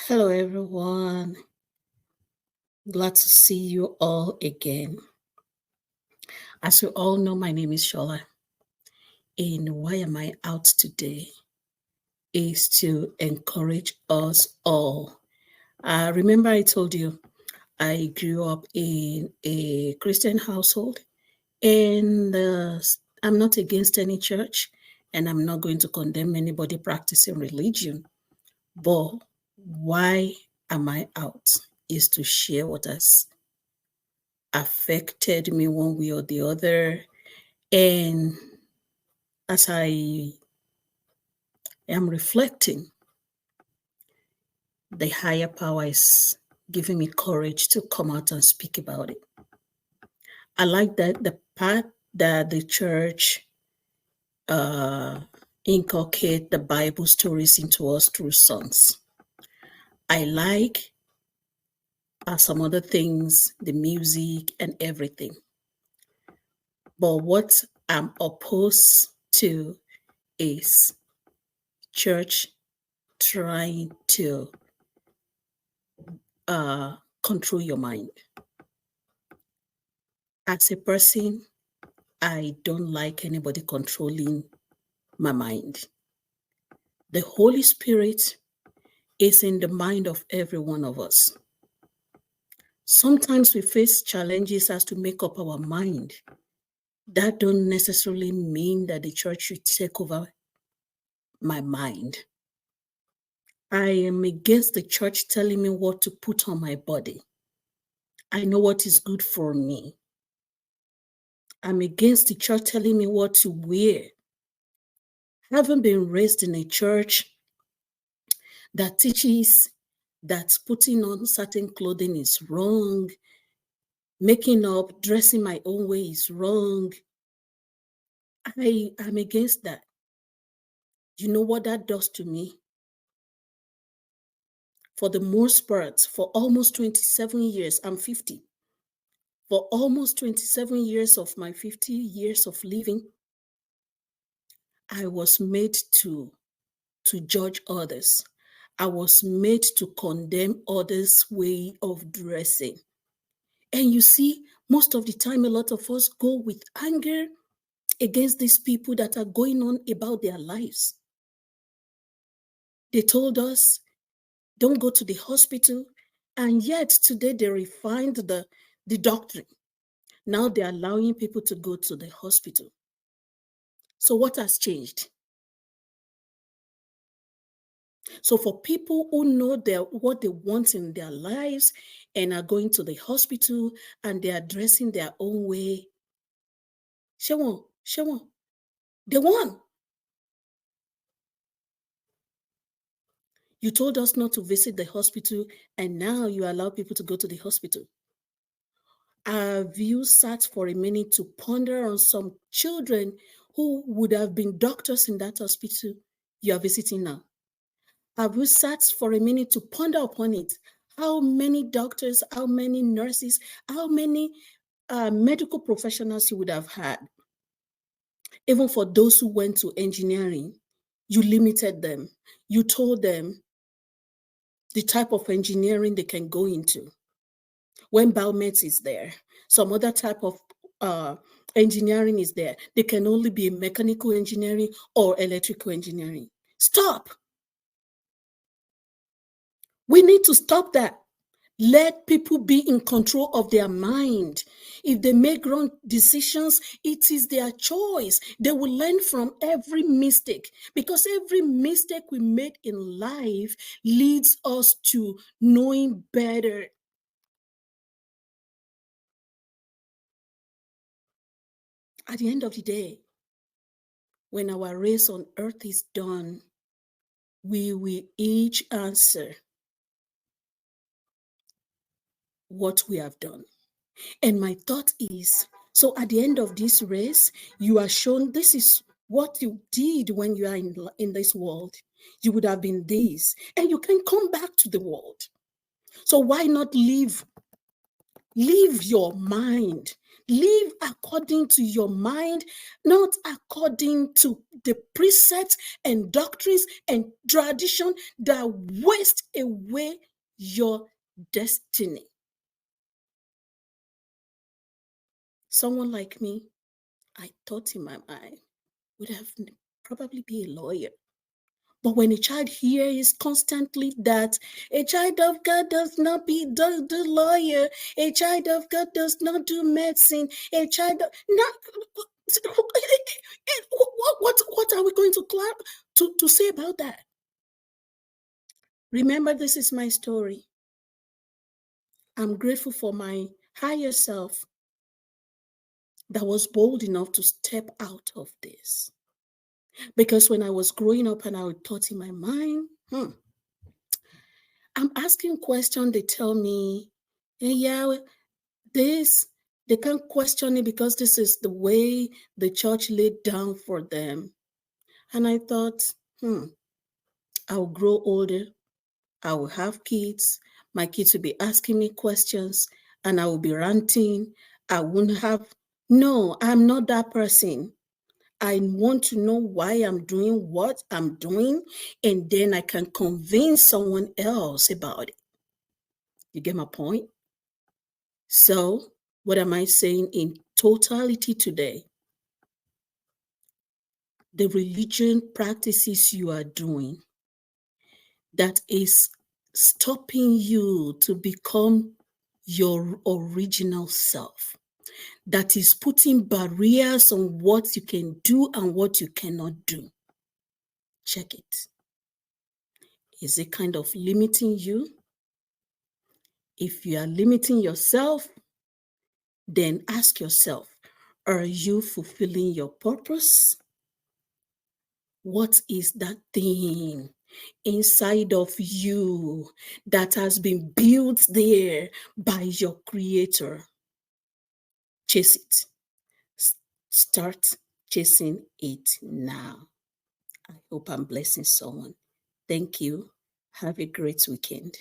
Hello, everyone. Glad to see you all again. As you all know, my name is Sola, and why am I out today is to encourage us all. Remember, I told you I grew up in a Christian household, and I'm not against any church, and I'm not going to condemn anybody practicing religion. But why am I out is to share what has affected me one way or the other. And as I am reflecting, the higher power is giving me courage to come out and speak about it. I like that the part that the church inculcate the Bible stories into us through songs. I like some other things, the music and everything. But what I'm opposed to is church trying to control your mind. As a person, I don't like anybody controlling my mind. The Holy Spirit is in the mind of every one of us. Sometimes we face challenges as to make up our mind. That don't necessarily mean that the church should take over my mind. I am against the church telling me what to put on my body. I know what is good for me. I'm against the church telling me what to wear. Having been raised in a church that teaches that putting on certain clothing is wrong, making up, dressing my own way is wrong, I am against that. You know what that does to me? For the most part, for almost 27 years, I'm 50. For almost 27 years of my 50 years of living, I was made to judge others. I was made to condemn others' way of dressing. And you see, most of the time, a lot of us go with anger against these people that are going on about their lives. They told us, don't go to the hospital. And yet today they refined the doctrine. Now they're allowing people to go to the hospital. So what has changed? So for people who know what they want in their lives and are going to the hospital and they are dressing their own way, they won. You told us not to visit the hospital, and now you allow people to go to the hospital. Have you sat for a minute to ponder on some children who would have been doctors in that hospital you are visiting now? Have you sat for a minute to ponder upon it? How many doctors, how many nurses, how many medical professionals you would have had? Even for those who went to engineering, you limited them. You told them the type of engineering they can go into. When biomed is there, some other type of engineering is there, they can only be mechanical engineering or electrical engineering. Stop. We need to stop that. Let people be in control of their mind. If they make wrong decisions, it is their choice. They will learn from every mistake, because every mistake we make in life leads us to knowing better. At the end of the day, when our race on earth is done, we will each answer what we have done. And my thought is, so at the end of this race, you are shown this is what you did when you are in this world. You would have been this, and you can come back to the world. So why not leave your mind, Live according to your mind, not according to the precepts and doctrines and tradition that waste away your destiny. Someone like me, I thought in my mind, would have probably be a lawyer. But when a child hears constantly that a child of God does not do lawyer, a child of God does not do medicine, a child of, not, what are we going to say about that? Remember, this is my story. I'm grateful for my higher self that was bold enough to step out of this. Because when I was growing up and I thought in my mind, I'm asking questions, they tell me, hey, yeah, this, they can't question it because this is the way the church laid down for them. And I thought, I'll grow older, I will have kids, my kids will be asking me questions, and I will be ranting. I wouldn't have, no, I'm not that person. I want to know why I'm doing what I'm doing, and then I can convince someone else about it. You get my point? So, what am I saying in totality today? The religion practices you are doing that is stopping you to become your original self, that is putting barriers on what you can do and what you cannot do. Check it. Is it kind of limiting you? If you are limiting yourself, then ask yourself, are you fulfilling your purpose? What is that thing inside of you that has been built there by your creator? Chase it. Start chasing it now. I hope I'm blessing someone. Thank you. Have a great weekend.